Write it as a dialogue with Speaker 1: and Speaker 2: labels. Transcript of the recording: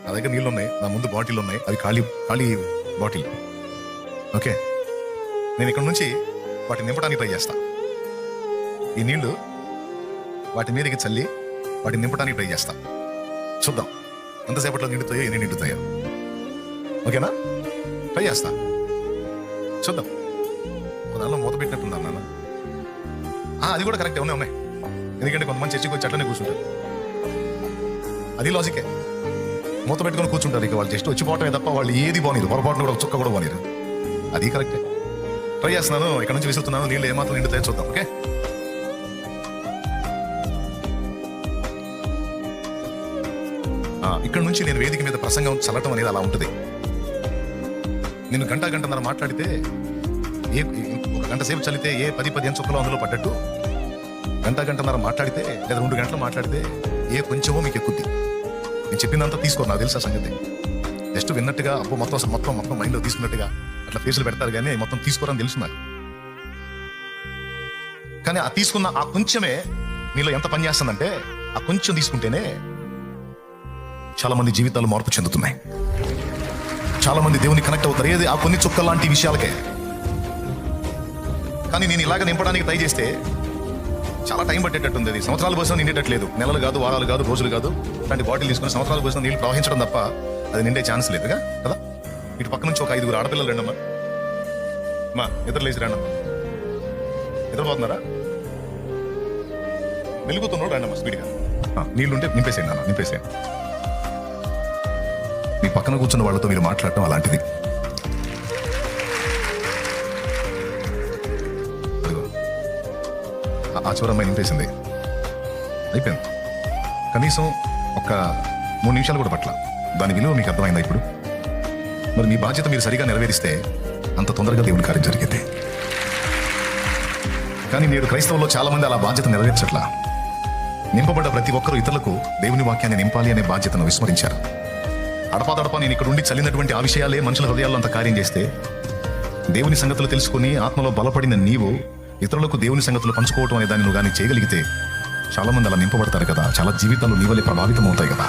Speaker 1: నా దగ్గర నీళ్ళు ఉన్నాయి, నా ముందు బాటిల్ ఉన్నాయి, అవి ఖాళీ ఖాళీ బాటిల్. ఓకే, నేను ఇక్కడ నుంచి వాటిని నింపడానికి ట్రై చేస్తా. ఈ నీళ్లు వాటి మీదకి చల్లి వాటిని నింపడానికి ట్రై చేస్తా. చూద్దాం ఎంతసేపట్లో నిండుతాయో, ఎన్ని నిండుతాయో. ఓకేనా? ట్రై చేస్తా, చూద్దాం. దానిలో మూత పెట్టినట్టున్నాను నాన్న. అది కూడా కరెక్టే, ఉన్నాయి. ఎందుకంటే కొంతమంది చర్చికి వచ్చి అట్లనే కూర్చుంటారు. అది లాజికే. మూత పెట్టుకొని కూర్చుంటారు. ఇక వాళ్ళు జస్ట్ వచ్చిపోవటమే తప్ప వాళ్ళు ఏది బానిరు, పొరపాటును కూడా చుక్క కూడా బానిరు. అది కరెక్టే. ట్రై చేస్తున్నాను, ఇక్కడ నుంచి విసురుతున్నాను. నీళ్ళు ఏమాత్రం నిండుతాయో చూద్దాం. ఓకే, ఇక్కడ నుంచి నేను వేదిక మీద ప్రసంగం చల్లటం అనేది అలా ఉంటుంది. నేను గంటన్నర మాట్లాడితే ఒక గంట సేపు చల్లితే 10-15 చుక్కలు అందులో పడ్డట్టు, గంటన్నర మాట్లాడితే లేదా 2 గంటలు మాట్లాడితే కొంచెమో మీకు ఎక్కుద్ది. నేను చెప్పిందంతా తీసుకోరు, నాకు తెలుసు ఆ సంగతి. జస్ట్ విన్నట్టుగా అప్పు మొత్తం మైండ్లో తీసుకున్నట్టుగా అట్లా ఫేసులు పెడతారు, కానీ మొత్తం తీసుకోరని తెలుసు నాకు. కానీ ఆ తీసుకున్న ఆ కొంచెమే మీలో ఎంత పని చేస్తుందంటే, ఆ కొంచెం తీసుకుంటేనే చాలా మంది జీవితాలు మార్పు చెందుతున్నాయి. చాలా మంది దేవుని కనెక్ట్ అవుతారు ఏది ఆ కొన్ని చుక్కల లాంటి విషయాలకే. కానీ నేను ఇలాగ నింపడానికి ట్రై చేస్తే చాలా టైం పట్టేటట్టుంది. అది సంవత్సరాల కోసం నిండేటట్లేదు. నెలలు కాదు, వారాలు కాదు, రోజులు కాదు. ఇలాంటి బాటిల్ తీసుకుని సంవత్సరాల కోసం నీళ్ళు ప్రవహించడం తప్ప అది నిండే ఛాన్స్ లేదుగా కదా. ఇటు పక్క నుంచి ఒక 5 ఆడపిల్లలు రండమ్మా. మా నిద్ర లేచి రండమ్మా. నిద్రపోతున్నారా? వెలుగుతున్నాడు, రండమ్మా స్పీడ్గా. నీళ్ళుంటే నింపేసేయండి నాన్న, నింపేసేయండి. మీ పక్కన కూర్చున్న వాళ్ళతో మీరు మాట్లాడటం అలాంటిది. ఆ చివరమ్మాయి నింపేసింది, అయిపోయింది. కనీసం ఒక 3 నిమిషాలు కూడా పట్ల. దాని విలువ మీకు అర్థమైందా ఇప్పుడు? మరి మీ బాధ్యత మీరు సరిగా నెరవేరిస్తే అంత తొందరగా దేవుని కార్యం జరిగితే. కానీ నేడు క్రైస్తవుల్లో చాలా మంది అలా బాధ్యత నెరవేర్చట్లా. నింపబడ్డ ప్రతి ఒక్కరూ ఇతరులకు దేవుని వాక్యాన్ని నింపాలి అనే బాధ్యతను విస్మరించారు. అడపాదడపా నేను ఇక్కడ ఉండి చల్లినటువంటి ఆ విషయాలే మనుషుల హృదయాల్లో అంత కార్యం చేస్తే, దేవుని సంగతులు తెలుసుకుని ఆత్మలో బలపడిన నీవు ఇతరులకు దేవుని సంగతులు పంచుకోవటం అనే దాన్ని నువ్వు కానీ చేయగలిగితే చాలా మంది అలా నింపబడతారు కదా. చాలా జీవితాలు నీ వల్లే ప్రభావితం అవుతాయి కదా.